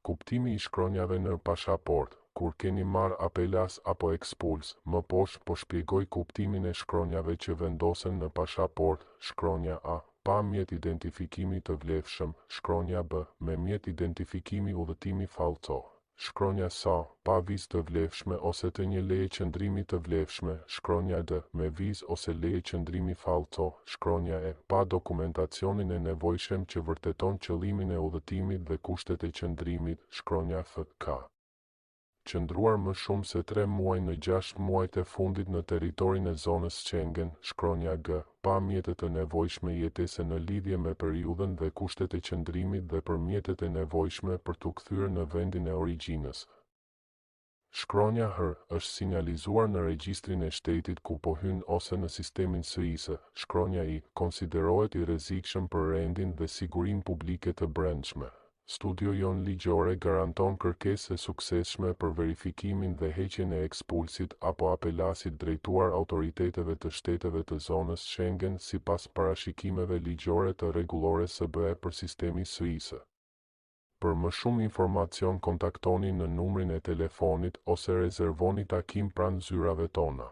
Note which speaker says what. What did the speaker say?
Speaker 1: Kuptimi i shkronjave në pashaport. Kur keni marrë apelas apo ekspuls, më poshtë po shpjegoj kuptimin e shkronjave që vendosen në pashaport. Shkronja A, pa mjet identifikimi të vlefshëm. Shkronja B, me mjet identifikimi udhëtimi fallco. Shkronja S, pa vizë të vlefshme ose të një leje qëndrimi të vlefshme. Shkronja D, me vizë ose leje qëndrimi fallco. Shkronja E, pa dokumentacionin e nevojshëm që vërteton qëllimin e udhëtimit dhe kushtet e qëndrimit. Shkronja F, ka qëndruar më shumë se 3 muaj në 6 muajt e fundit në territorin e zonës Schengen. Shkronja G, pa mjetet e nevojshme jetese në lidhje me periudhën dhe kushtet e qëndrimit dhe për mjetet e nevojshme për t'u kthyer në vendin e origjinës. Shkronja H, është sinjalizuar në regjistrin e shtetit ku po hyn ose në sistemin SIS. Shkronja I, konsiderohet i rrezikshëm për rendin dhe sigurinë publike të brendshme. Studio jon ligjore garanton kërkesë e suksesshme për verifikimin dhe heqjen e ekspulsit apo apelasit drejtuar autoriteteve të shteteve të zonës Schengen sipas parashikimeve ligjore të rregullores së BE për sistemi SIS. Për më shumë informacion kontaktoni në numrin e telefonit ose rezervoni takim pranë zyrave tona.